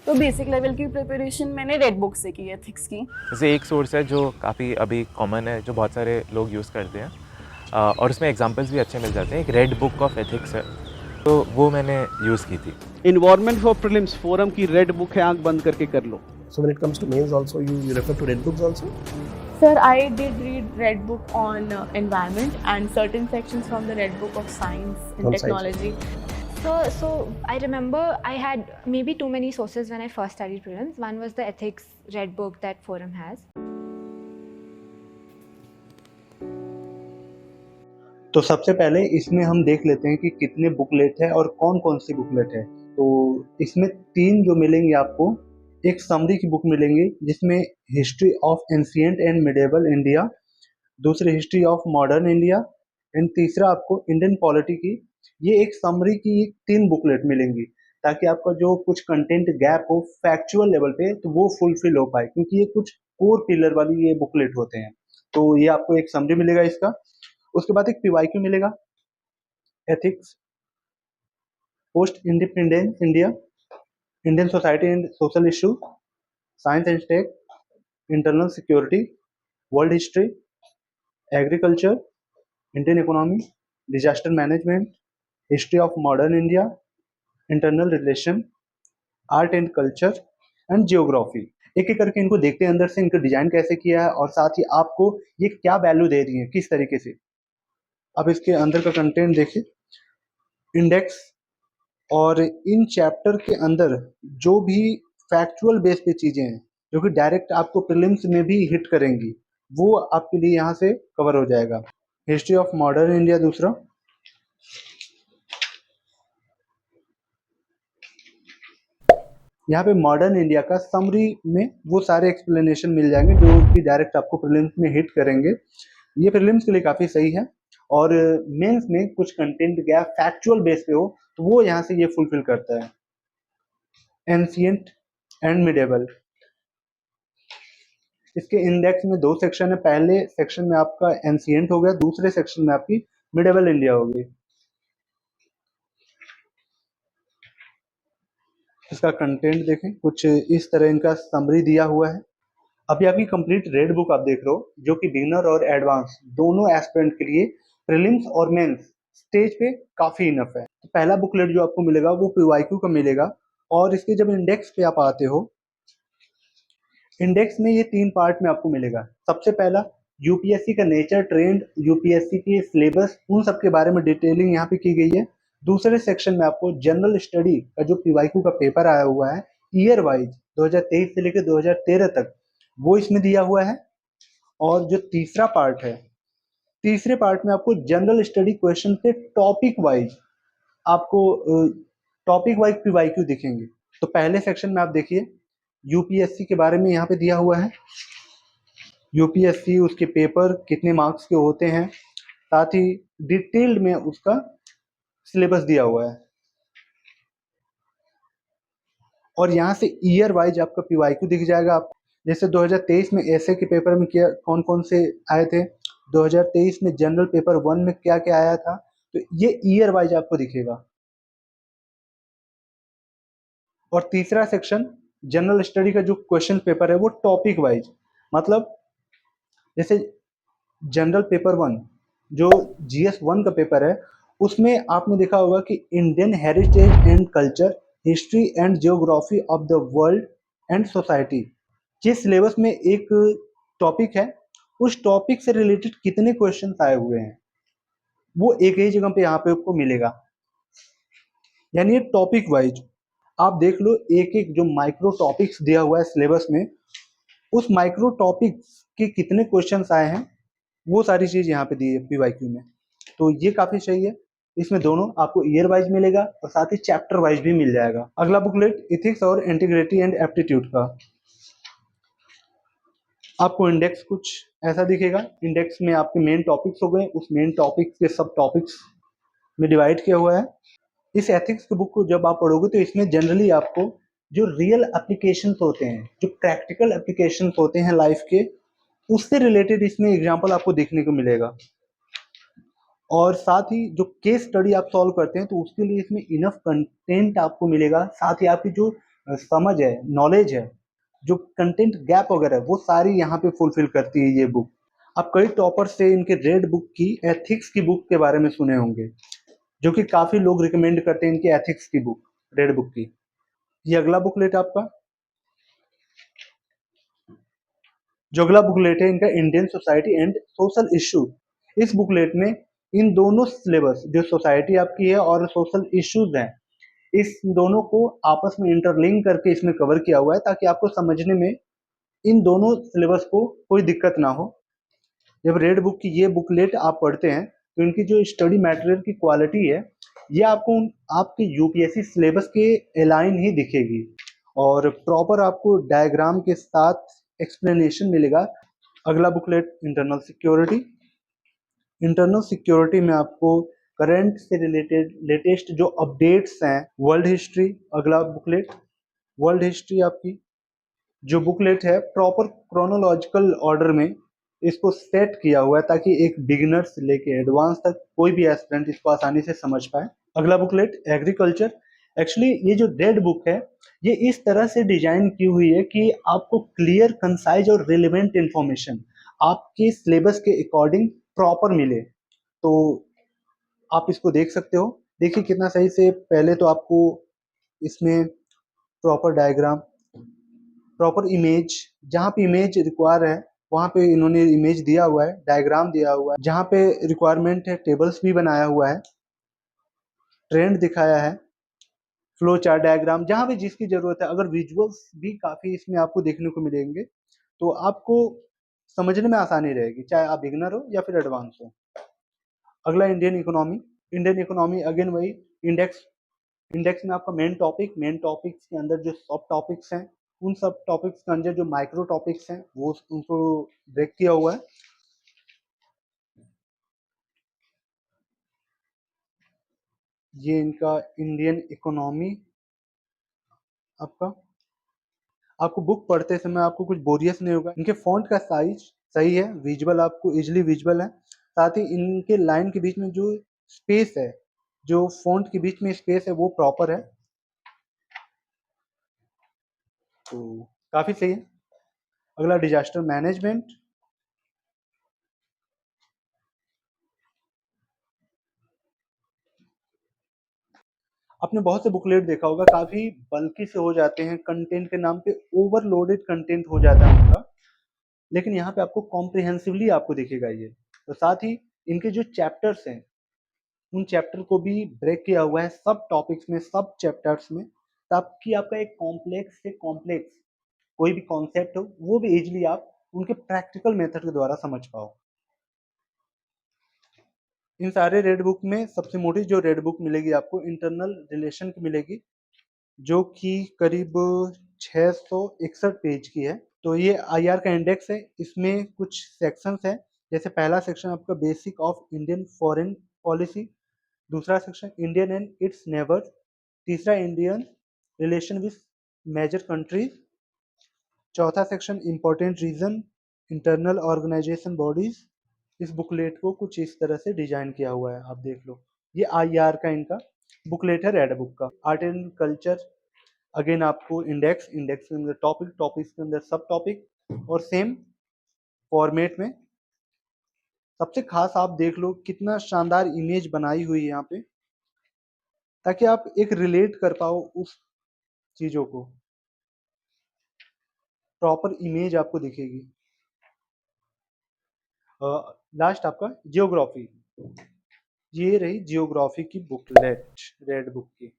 तो basic level की preparation मैंने रेड बुक से की एथिक्स की। जैसे एक सोर्स है जो काफ़ी अभी कॉमन है, जो बहुत सारे लोग यूज़ करते हैं, और उसमें एग्जांपल्स भी अच्छे मिल जाते हैं। एक रेड बुक ऑफ एथिक्स है, तो वो मैंने यूज़ की थी। इन्वायरमेंट फॉर प्रीलिम्स फोरम की रेड बुक है, आंख बंद करके कर लो। So when it comes to mains also, you refer to red books also? Sir, I did read Red Book on environment and certain sections from the Red Book of Science and On science. Technology. So I remember I had maybe too many sources when I first studied prelims. One was the ethics red book that forum has. तो सबसे पहले इसमें हम देख लेते हैं कि कितने बुकलेट है और कौन कौन सी बुकलेट है। तो इसमें 3 जो मिलेंगे आपको, एक समरी की बुक मिलेंगी जिसमें history of ancient and medieval India, दूसरी history of modern India and तीसरा आपको इंडियन पॉलिटी की। ये एक समरी की 3 बुकलेट मिलेंगी ताकि आपका जो कुछ कंटेंट गैप हो फैक्चुअल लेवल पे तो वो फुलफिल हो पाए, क्योंकि ये कुछ कोर पिलर वाली ये बुकलेट होते हैं। तो ये आपको एक समरी मिलेगा इसका। उसके बाद एक पीवाईक्यू मिलेगा, ethics, post independence India, Indian society and social issue, science and tech, internal security, world history, agriculture, Indian economy, disaster management, history of modern India, internal relation, art and culture and geography. एक एक करके इनको देखते हैं अंदर से इनका design कैसे किया है और साथ ही आपको ये क्या वैल्यू दे रही है, किस तरीके से। अब इसके अंदर का कंटेंट देखिए, इंडेक्स, और इन चैप्टर के अंदर जो भी फैक्चुअल बेस पे चीजें हैं जो कि डायरेक्ट आपको प्रीलिम्स में भी हिट करेंगी, वो आपके लिए यहाँ से कवर हो जाएगा। हिस्ट्री ऑफ मॉडर्न इंडिया दूसरा, यहाँ पे मॉडर्न इंडिया का समरी में वो सारे एक्सप्लेनेशन मिल जाएंगे जो कि डायरेक्ट आपको प्रीलिम्स में हिट करेंगे। ये प्रीलिम्स के लिए काफ़ी सही है। और मेंस में कुछ कंटेंट गैप फैक्चुअल बेस पे हो तो वो यहाँ से ये फुलफिल करता है। एंशिएंट एंड मिडिएवल, इसके इंडेक्स में 2 सेक्शन है। पहले सेक्शन में आपका एंशिएंट हो गया, दूसरे सेक्शन में आपकी मिडिएवल इंडिया होगी। इसका कंटेंट देखें, कुछ इस तरह इनका समरी दिया हुआ है। अभी आपकी कंप्लीट रेड बुक आप देख रहे हो जो कि बिगिनर और एडवांस दोनों एस्पिरेंट के लिए प्रीलिम्स और मेंस स्टेज पे काफी इनफ है। तो पहला बुकलेट जो आपको मिलेगा वो पीवाईक्यू का मिलेगा। और इसके जब इंडेक्स पे आप आते हो, इंडेक्स में ये 3 पार्ट में आपको मिलेगा। सबसे पहला यूपीएससी का नेचर, ट्रेंड, यूपीएससी के सिलेबस, उन सब के बारे में डिटेलिंग यहाँ पे की गई है। दूसरे सेक्शन में आपको जनरल स्टडी का जो पीवाईक्यू का पेपर आया हुआ है ईयर वाइज 2023 से लेकर 2013 तक, वो इसमें दिया हुआ है। और जो तीसरा पार्ट है, तीसरे पार्ट में आपको जनरल स्टडी क्वेश्चन से टॉपिक वाइज आपको टॉपिक वाइज पीवाईक्यू दिखेंगे। तो पहले सेक्शन में आप देखिए यूपीएससी के बारे में यहाँ पे दिया हुआ है, यूपीएससी, उसके पेपर कितने मार्क्स के होते हैं, साथ ही डिटेल्ड में उसका सिलेबस दिया हुआ है। और यहाँ से ईयर वाइज आपका पीवाईक्यू दिख जाएगा आपको। जैसे 2023 में एसए के पेपर में क्या कौन कौन से आए थे, 2023 में जनरल पेपर 1 में क्या क्या आया था, तो ये ईयर वाइज आपको दिखेगा। और तीसरा सेक्शन जनरल स्टडी का जो क्वेश्चन पेपर है वो टॉपिक वाइज, मतलब जैसे जनरल पेपर 1 जो जीएस 1 का पेपर है, उसमें आपने देखा होगा कि Indian heritage and culture, history and geography of the world and society, ये सिलेबस में एक टॉपिक है। उस टॉपिक से रिलेटेड कितने क्वेश्चन आए हुए हैं वो एक ही जगह पे यहाँ पे आपको मिलेगा। यानी ये टॉपिक वाइज आप देख लो, एक एक जो माइक्रो टॉपिक्स दिया हुआ है सिलेबस में, उस माइक्रो टॉपिक्स के कितने क्वेश्चंस आए हैं वो सारी चीज यहाँ पे दी है पीवाईक्यू में। तो ये काफी सही है। इसमें दोनों आपको ईयर वाइज मिलेगा और साथ ही चैप्टर वाइज भी मिल जाएगा। अगला बुकलेट इथिक्स और इंटीग्रिटी एंड एप्टीट्यूड का, आपको इंडेक्स कुछ ऐसा दिखेगा। इंडेक्स में आपके मेन टॉपिक्स हो गए, उस मेन टॉपिक्स के सब टॉपिक्स में डिवाइड किया हुआ है। इस एथिक्स की बुक को जब आप पढ़ोगे तो इसमें जनरली आपको जो रियल एप्लीकेशंस होते हैं, जो प्रैक्टिकल एप्लीकेशंस होते हैं लाइफ के, उससे रिलेटेड इसमें एग्जाम्पल आपको देखने को मिलेगा। और साथ ही जो केस स्टडी आप सॉल्व करते हैं तो उसके लिए इसमें इनफ कंटेंट आपको मिलेगा। साथ ही आपकी जो समझ है, नॉलेज है, जो कंटेंट गैप वगैरह है, वो सारी यहाँ पे फुलफिल करती है ये बुक। आप कई टॉपर से इनके रेड बुक की एथिक्स की बुक के बारे में सुने होंगे, जो कि काफ़ी लोग रिकमेंड करते हैं इनकी एथिक्स की बुक, रेड बुक की। ये अगला बुकलेट आपका, जो अगला बुकलेट है इनका Indian society and social issue. इस बुकलेट में इन दोनों सिलेबस, जो सोसाइटी आपकी है और सोशल इश्यूज हैं, इस दोनों को आपस में इंटरलिंक करके इसमें कवर किया हुआ है, ताकि आपको समझने में इन दोनों सिलेबस को कोई दिक्कत ना हो। जब रेड बुक की ये बुकलेट आप पढ़ते हैं तो इनकी जो स्टडी मटेरियल की क्वालिटी है, ये आपको आपके यूपीएससी सिलेबस के अलाइन ही दिखेगी, और प्रॉपर आपको डायग्राम के साथ एक्सप्लेनेशन मिलेगा। अगला booklet internal security. Internal security में आपको करंट से रिलेटेड लेटेस्ट जो अपडेट्स हैं, वर्ल्ड हिस्ट्री। अगला बुकलेट वर्ल्ड हिस्ट्री आपकी, जो बुकलेट है प्रॉपर क्रोनोलॉजिकल ऑर्डर में इसको सेट किया हुआ है, ताकि एक बिगिनर से लेके एडवांस तक कोई भी एस्पिरेंट इसको आसानी से समझ पाए। अगला बुकलेट एग्रीकल्चर। एक्चुअली ये जो रेड बुक है, ये इस तरह से डिजाइन की हुई है कि आपको क्लियर, कंसाइज और रिलेवेंट इंफॉर्मेशन आपके सिलेबस के अकॉर्डिंग प्रॉपर मिले। तो आप इसको देख सकते हो, देखिए कितना सही से। पहले तो आपको इसमें प्रॉपर डायग्राम, प्रॉपर इमेज, जहाँ पे इमेज रिक्वायर है वहाँ पे इन्होंने इमेज दिया हुआ है, डायग्राम दिया हुआ है, जहाँ पे रिक्वायरमेंट है टेबल्स भी बनाया हुआ है, ट्रेंड दिखाया है, फ्लो चार्ट डायग्राम, जहाँ भी जिसकी ज़रूरत है। अगर विजुअल्स भी काफ़ी इसमें आपको देखने को मिलेंगे तो आपको समझने में आसानी रहेगी, चाहे आप बिगिनर हो या फिर एडवांस हो। अगला Indian economy. Indian economy again वही इंडेक्स। इंडेक्स में आपका मेन टॉपिक्स के अंदर जो सब टॉपिक्स हैं, उन सब टॉपिक्स के अंदर जो माइक्रो टॉपिक्स हैं वो उनको ब्रेक किया हुआ है। ये इनका इंडियन इकोनॉमी आपका। आपको बुक पढ़ते समय आपको कुछ बोरियस नहीं होगा। इनके फॉन्ट का साइज सही है, विजुअल आपको इजिली विजुअल है। साथ ही इनके लाइन के बीच में जो स्पेस है, जो फॉन्ट के बीच में स्पेस है, वो प्रॉपर है, तो काफ़ी सही है। अगला डिजास्टर मैनेजमेंट। आपने बहुत से बुकलेट देखा होगा, काफ़ी बल्कि से हो जाते हैं, कंटेंट के नाम पे ओवरलोडेड कंटेंट हो जाता है उनका, लेकिन यहाँ पे आपको कॉम्प्रिहेंसिवली आपको दिखेगा ये। तो साथ ही इनके जो चैप्टर्स हैं, उन चैप्टर को भी ब्रेक किया हुआ है सब टॉपिक्स में, सब चैप्टर्स में, ताकि आपका एक कॉम्प्लेक्स से कॉम्प्लेक्स कोई भी कॉन्सेप्ट हो वो भी इजीली आप उनके प्रैक्टिकल मेथड के द्वारा समझ पाओ। इन सारे रेड बुक में सबसे मोटी जो रेड बुक मिलेगी आपको इंटरनल रिलेशन की मिलेगी, जो कि करीब 661 पेज की है। तो ये आईआर का इंडेक्स है, इसमें कुछ सेक्शंस हैं। जैसे पहला सेक्शन आपका basic of Indian foreign policy, दूसरा section Indian and its neighbours, तीसरा Indian relation with major countries, चौथा section important region internal organisation bodies. इस बुकलेट को कुछ इस तरह से डिजाइन किया हुआ है, आप देख लो। ये आईआर का इनका बुकलेट है रेड बुक का। आर्ट एंड कल्चर, अगेन आपको इंडेक्स, इंडेक्स के अंदर टॉपिक, टॉपिक्स के अंदर सब टॉपिक, और सेम फॉर्मेट में। सबसे खास आप देख लो कितना शानदार इमेज बनाई हुई है यहाँ पे, ताकि आप एक रिलेट कर पाओ उस चीज़ों को। प्रॉपर इमेज आपको दिखेगी। लास्ट आपका जियोग्राफी। ये रही जियोग्राफी की बुकलेट रेड बुक की।